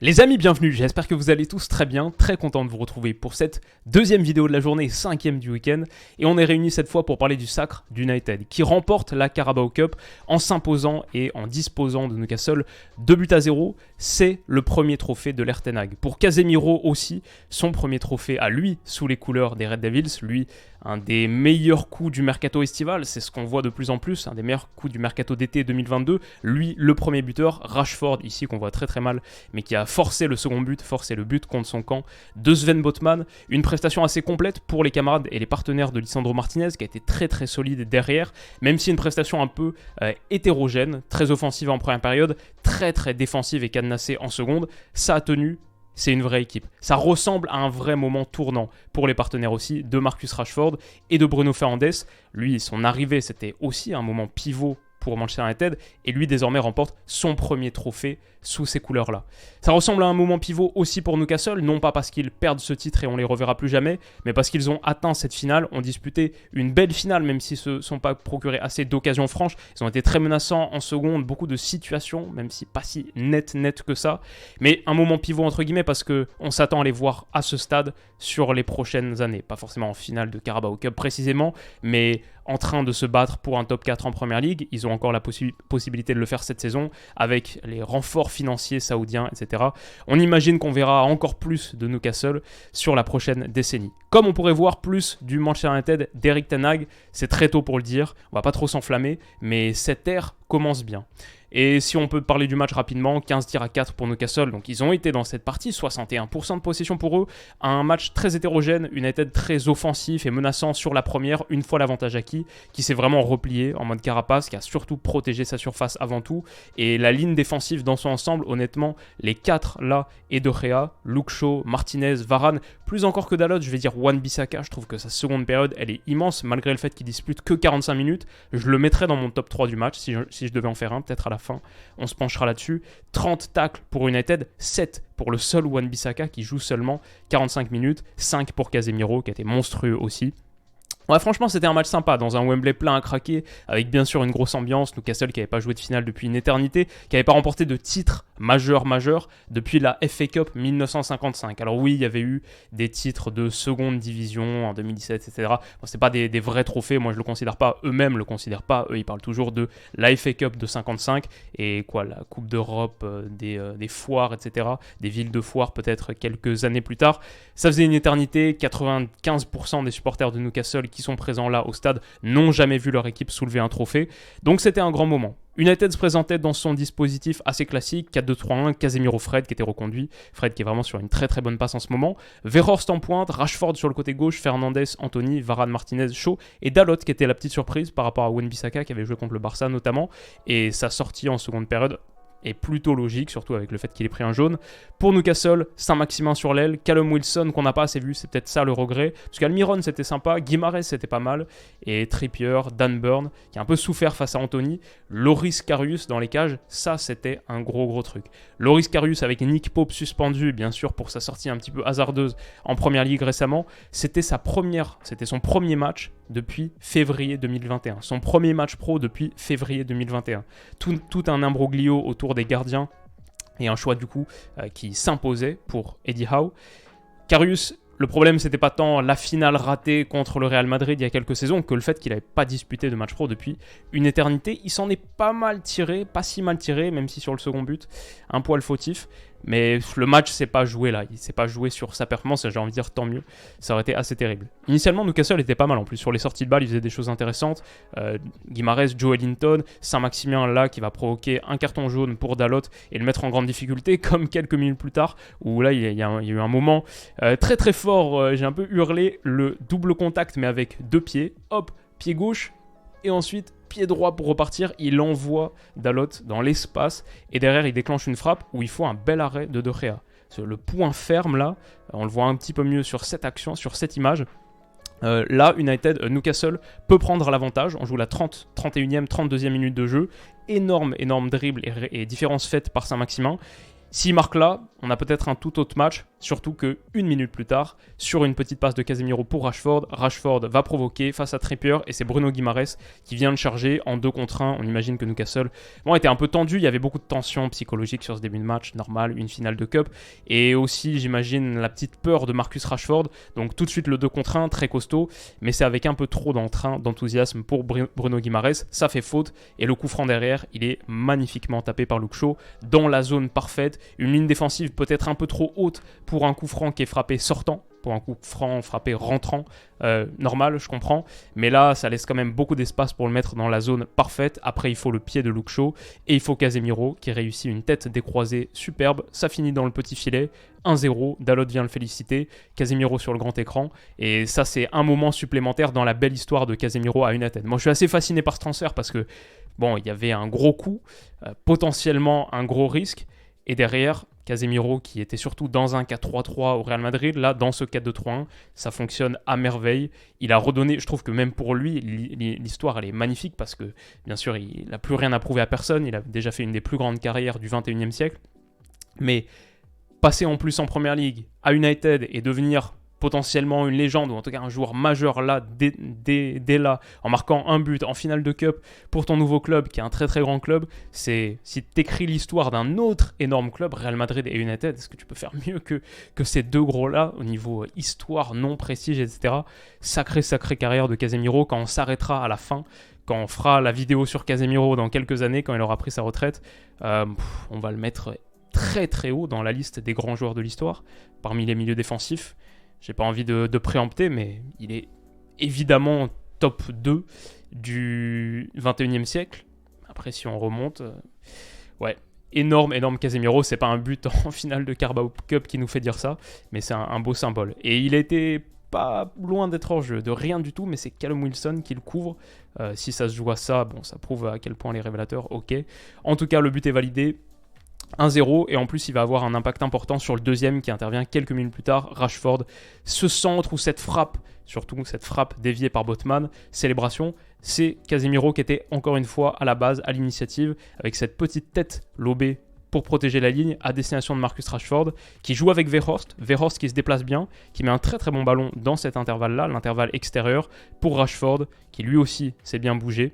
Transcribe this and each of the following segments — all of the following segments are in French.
Les amis, bienvenue, j'espère que vous allez tous très bien, très content de vous retrouver pour cette deuxième vidéo de la journée, cinquième du week-end, et on est réunis cette fois pour parler du sacre d'United, qui remporte la Carabao Cup en s'imposant et en disposant de Newcastle 2-0, c'est le premier trophée de l'Er Ten Hag. Pour Casemiro aussi, son premier trophée à lui, sous les couleurs des Red Devils, lui, un des meilleurs coups du mercato estival, c'est ce qu'on voit de plus en plus, un des meilleurs coups du mercato d'été 2022, lui, le premier buteur, Rashford, ici qu'on voit très très mal, mais qui a forcé le second but, forcé le but contre son camp de Sven Botman. Une prestation assez complète pour les camarades et les partenaires de Lisandro Martinez, qui a été très très solide derrière, même si une prestation un peu hétérogène, très offensive en première période, très très défensive et cadenassée en seconde. Ça a tenu. C'est une vraie équipe. Ça ressemble à un vrai moment tournant pour les partenaires aussi de Marcus Rashford et de Bruno Fernandes. Lui, son arrivée, c'était aussi un moment pivot pour Manchester United, et lui désormais remporte son premier trophée sous ces couleurs-là. Ça ressemble à un moment pivot aussi pour Newcastle, non pas parce qu'ils perdent ce titre et on les reverra plus jamais, mais parce qu'ils ont atteint cette finale, ont disputé une belle finale, même s'ils ne se sont pas procurés assez d'occasions franches. Ils ont été très menaçants en seconde, beaucoup de situations, même si pas si net que ça, mais un moment pivot entre guillemets parce qu'on s'attend à les voir à ce stade sur les prochaines années, pas forcément en finale de Carabao Cup précisément, mais en train de se battre pour un top 4 en Première Ligue. Ils ont encore la possibilité de le faire cette saison avec les renforts financiers saoudiens, etc. On imagine qu'on verra encore plus de Newcastle sur la prochaine décennie. Comme on pourrait voir plus du Manchester United d'Erik ten Hag, c'est très tôt pour le dire, on va pas trop s'enflammer, mais cette ère commence bien. Et si on peut parler du match rapidement, 15 tirs à 4 pour Newcastle, donc ils ont été dans cette partie, 61% de possession pour eux, un match très hétérogène, United très offensif et menaçant sur la première, une fois l'avantage acquis, qui s'est vraiment replié en mode carapace, qui a surtout protégé sa surface avant tout, et la ligne défensive dans son ensemble, honnêtement, les 4 là, et De Gea, Luke Shaw, Martinez, Varane, plus encore que Dalot, je vais dire Wan-Bissaka, je trouve que sa seconde période, elle est immense, malgré le fait qu'il dispute que 45 minutes, je le mettrais dans mon top 3 du match, si je devais en faire un, peut-être à la fin, on se penchera là-dessus. 30 tacles pour United, 7 pour le seul Wan-Bissaka qui joue seulement 45 minutes, 5 pour Casemiro qui a été monstrueux aussi. Ouais, franchement, c'était un match sympa, dans un Wembley plein à craquer, avec bien sûr une grosse ambiance. Newcastle qui n'avait pas joué de finale depuis une éternité, qui n'avait pas remporté de titre majeur depuis la FA Cup 1955. Alors oui, il y avait eu des titres de seconde division en 2017, etc. Bon, c'est pas des vrais trophées, moi je le considère pas, eux-mêmes le considèrent pas, eux ils parlent toujours de la FA Cup de 55, et quoi, la Coupe d'Europe, des foires, etc. Des villes de foires peut-être quelques années plus tard. Ça faisait une éternité, 95% des supporters de Newcastle qui sont présents là au stade n'ont jamais vu leur équipe soulever un trophée. Donc c'était un grand moment. United se présentait dans son dispositif assez classique, 4-2-3-1, Casemiro Fred qui était reconduit, Fred qui est vraiment sur une très très bonne passe en ce moment, Weghorst en pointe, Rashford sur le côté gauche, Fernandes, Anthony, Varane, Martinez, Shaw et Dalot qui était la petite surprise par rapport à Wan-Bissaka qui avait joué contre le Barça notamment, et sa sortie en seconde période est plutôt logique, surtout avec le fait qu'il ait pris un jaune. Pour Newcastle, Saint-Maximin sur l'aile, Callum Wilson qu'on n'a pas assez vu, c'est peut-être ça le regret, parce qu'Almiron c'était sympa, Guimarães c'était pas mal, et Trippier, Dan Burn, qui a un peu souffert face à Anthony, Loris Karius dans les cages, ça c'était un gros truc. Loris Karius avec Nick Pope suspendu, bien sûr pour sa sortie un petit peu hasardeuse en Première Ligue récemment, c'était son premier match depuis février 2021, son premier match pro depuis février 2021. Tout un imbroglio autour des gardiens et un choix du coup qui s'imposait pour Eddie Howe. Karius, le problème c'était pas tant la finale ratée contre le Real Madrid il y a quelques saisons que le fait qu'il n'avait pas disputé de match pro depuis une éternité. Il s'en est pas si mal tiré, même si sur le second but, un poil fautif. Mais le match s'est pas joué là, il s'est pas joué sur sa performance, j'ai envie de dire tant mieux, ça aurait été assez terrible. Initialement Newcastle était pas mal en plus, sur les sorties de balles il faisait des choses intéressantes, Guimarães, Joe Ellington, Saint-Maximin là qui va provoquer un carton jaune pour Dalot et le mettre en grande difficulté, comme quelques minutes plus tard, où là il y a eu un moment très fort, j'ai un peu hurlé, le double contact mais avec deux pieds, hop, pied gauche, et ensuite pied droit pour repartir, il envoie Dalot dans l'espace et derrière il déclenche une frappe où il faut un bel arrêt de Gea. Le point ferme là, on le voit un petit peu mieux sur cette action, sur cette image. Là, Newcastle peut prendre l'avantage, on joue la 31e, 32e minute de jeu, énorme dribble et différence faite par Saint-Maximin. S'il marque là, on a peut-être un tout autre match, Surtout que 1 minute plus tard, sur une petite passe de Casemiro pour Rashford, Rashford va provoquer face à Trippier et c'est Bruno Guimaraes qui vient le charger en 2 contre 1. On imagine que Newcastle était un peu tendu, il y avait beaucoup de tension psychologique sur ce début de match, normal, une finale de Cup. Et aussi, j'imagine, la petite peur de Marcus Rashford. Donc tout de suite le 2 contre 1, très costaud, mais c'est avec un peu trop d'enthousiasme pour Bruno Guimaraes. Ça fait faute et le coup franc derrière, il est magnifiquement tapé par Luke Shaw dans la zone parfaite. Une ligne défensive peut-être un peu trop haute pour un coup franc qui est frappé sortant, pour un coup franc frappé rentrant, normal, je comprends. Mais là, ça laisse quand même beaucoup d'espace pour le mettre dans la zone parfaite. Après, il faut le pied de Luke Shaw et il faut Casemiro qui réussit une tête décroisée superbe. Ça finit dans le petit filet. 1-0, Dalot vient le féliciter, Casemiro sur le grand écran, et ça c'est un moment supplémentaire dans la belle histoire de Casemiro à United. Moi je suis assez fasciné par ce transfert parce que, bon, il y avait un gros coup, potentiellement un gros risque, et derrière, Casemiro qui était surtout dans un 4-3-3 au Real Madrid, là dans ce 4-2-3-1, ça fonctionne à merveille. Il a redonné, je trouve que même pour lui, l'histoire elle est magnifique parce que bien sûr il n'a plus rien à prouver à personne, il a déjà fait une des plus grandes carrières du 21e siècle, mais passer en plus en Premier League à United et devenir potentiellement une légende, ou en tout cas un joueur majeur là, dès là, en marquant un but en finale de Cup pour ton nouveau club, qui est un très très grand club, c'est, si tu écris l'histoire d'un autre énorme club, Real Madrid et United, est-ce que tu peux faire mieux que ces deux gros-là, au niveau histoire, nom, prestige, etc. Sacrée carrière de Casemiro. Quand on s'arrêtera à la fin, quand on fera la vidéo sur Casemiro dans quelques années, quand il aura pris sa retraite, on va le mettre très très haut dans la liste des grands joueurs de l'histoire, parmi les milieux défensifs. J'ai pas envie de préempter, mais il est évidemment top 2 du 21e siècle. Après, si on remonte, énorme Casemiro. C'est pas un but en finale de Carabao Cup qui nous fait dire ça, mais c'est un beau symbole. Et il était pas loin d'être hors jeu, de rien du tout, mais c'est Callum Wilson qui le couvre. Si ça se joue à ça, bon, ça prouve à quel point les révélateurs, ok. En tout cas, le but est validé. 1-0, et en plus il va avoir un impact important sur le deuxième qui intervient quelques minutes plus tard. Rashford, ce centre ou cette frappe, surtout cette frappe déviée par Botman, célébration, c'est Casemiro qui était encore une fois à la base, à l'initiative, avec cette petite tête lobée pour protéger la ligne à destination de Marcus Rashford, qui joue avec Weghorst qui se déplace bien, qui met un très très bon ballon dans cet intervalle-là, l'intervalle extérieur, pour Rashford, qui lui aussi s'est bien bougé.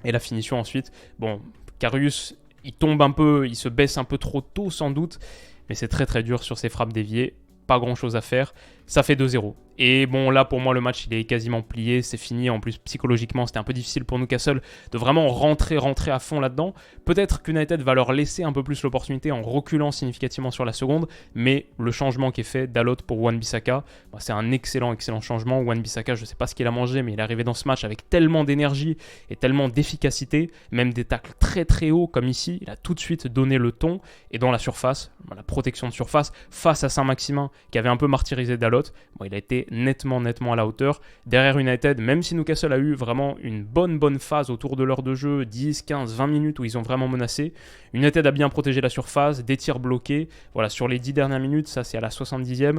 Et la finition ensuite, bon, Karius, il tombe un peu, il se baisse un peu trop tôt sans doute, mais c'est très très dur sur ses frappes déviées, pas grand chose à faire, ça fait 2-0. Et bon, là pour moi le match il est quasiment plié, c'est fini. En plus psychologiquement c'était un peu difficile pour Newcastle de vraiment rentrer à fond là-dedans. Peut-être qu'United va leur laisser un peu plus l'opportunité en reculant significativement sur la seconde, mais le changement qui est fait Dalot pour Wan-Bissaka, c'est un excellent changement. Wan-Bissaka, je ne sais pas ce qu'il a mangé, mais il est arrivé dans ce match avec tellement d'énergie et tellement d'efficacité, même des tacles très très hauts comme ici, il a tout de suite donné le ton. Et dans la surface, la protection de surface face à Saint-Maximin qui avait un peu martyrisé Dalot, il a été nettement à la hauteur. Derrière United, même si Newcastle a eu vraiment une bonne phase autour de l'heure de jeu, 10, 15, 20 minutes où ils ont vraiment menacé, United a bien protégé la surface, des tirs bloqués. Voilà, sur les 10 dernières minutes, ça c'est à la 70e,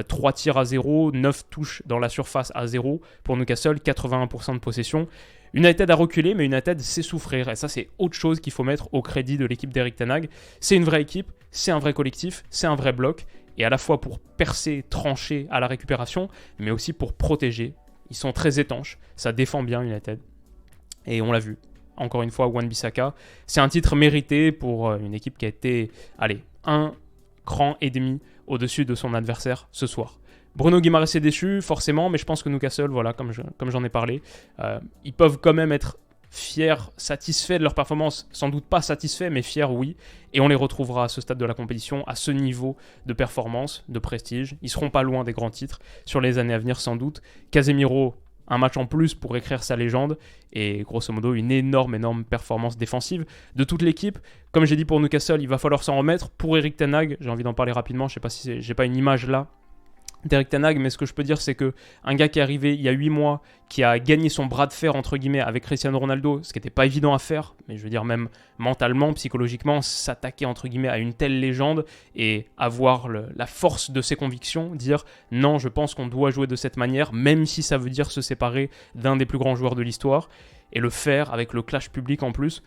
3 tirs à 0, 9 touches dans la surface à 0 pour Newcastle, 81% de possession. United a reculé, mais United sait souffrir. Et ça, c'est autre chose qu'il faut mettre au crédit de l'équipe d'Erik ten Hag. C'est une vraie équipe, c'est un vrai collectif, c'est un vrai bloc. Et à la fois pour percer, trancher à la récupération, mais aussi pour protéger. Ils sont très étanches, ça défend bien United. Et on l'a vu, encore une fois, Wan-Bissaka. C'est un titre mérité pour une équipe qui a été, un cran et demi au-dessus de son adversaire ce soir. Bruno Guimaraes est déçu, forcément, mais je pense que Newcastle, voilà, comme j'en ai parlé, ils peuvent quand même être fiers, satisfaits de leur performance, sans doute pas satisfaits, mais fiers, oui. Et on les retrouvera à ce stade de la compétition, à ce niveau de performance, de prestige. Ils seront pas loin des grands titres sur les années à venir, sans doute. Casemiro, un match en plus pour écrire sa légende, et grosso modo une énorme performance défensive de toute l'équipe. Comme j'ai dit pour Newcastle, il va falloir s'en remettre. Pour Erik ten Hag, j'ai envie d'en parler rapidement, je sais pas si j'ai pas une image là d'Erik ten Hag, mais ce que je peux dire, c'est que un gars qui est arrivé il y a 8 mois, qui a gagné son bras de fer, entre guillemets, avec Cristiano Ronaldo, ce qui n'était pas évident à faire, mais je veux dire même mentalement, psychologiquement, s'attaquer, entre guillemets, à une telle légende et avoir la force de ses convictions, dire non, je pense qu'on doit jouer de cette manière, même si ça veut dire se séparer d'un des plus grands joueurs de l'histoire, et le faire avec le clash public en plus,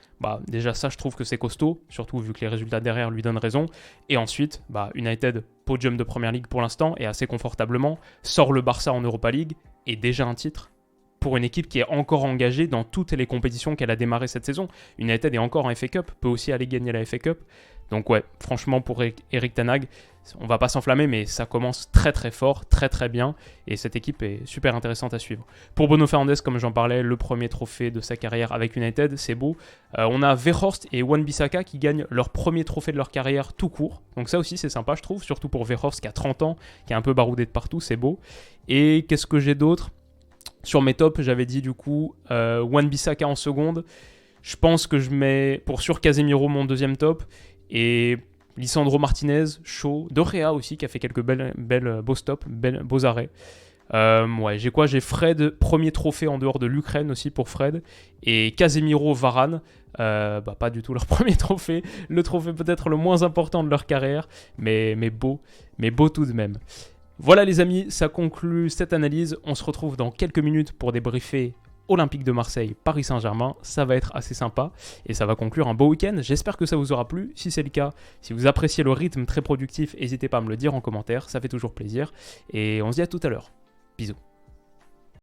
déjà ça je trouve que c'est costaud, surtout vu que les résultats derrière lui donnent raison. Et ensuite, United podium de Première Ligue pour l'instant, et assez confortablement, sort le Barça en Europa League, et déjà un titre pour une équipe qui est encore engagée dans toutes les compétitions qu'elle a démarrées cette saison. United est encore en FA Cup, peut aussi aller gagner la FA Cup. Donc ouais, franchement pour Erik ten Hag, on va pas s'enflammer, mais ça commence très très fort, très très bien, et cette équipe est super intéressante à suivre. Pour Bruno Fernandes, comme j'en parlais, le premier trophée de sa carrière avec United, c'est beau. On a Weghorst et Wan-Bissaka qui gagnent leur premier trophée de leur carrière tout court, donc ça aussi c'est sympa je trouve, surtout pour Weghorst qui a 30 ans, qui est un peu baroudé de partout, c'est beau. Et qu'est-ce que j'ai d'autre ? Sur mes tops, j'avais dit du coup Wan-Bissaka en seconde. Je pense que je mets pour sûr Casemiro mon deuxième top. Et Lisandro Martinez, chaud. De Gea aussi qui a fait quelques beaux stops, beaux arrêts. Ouais, j'ai quoi ? J'ai Fred, premier trophée en dehors de l'Ukraine aussi pour Fred. Et Casemiro, Varane. Pas du tout leur premier trophée. Le trophée peut-être le moins important de leur carrière. Mais beau tout de même. Voilà les amis, ça conclut cette analyse. On se retrouve dans quelques minutes pour débriefer Olympique de Marseille, Paris Saint-Germain. Ça va être assez sympa et ça va conclure un beau week-end. J'espère que ça vous aura plu. Si c'est le cas, si vous appréciez le rythme très productif, n'hésitez pas à me le dire en commentaire. Ça fait toujours plaisir. Et on se dit à tout à l'heure. Bisous.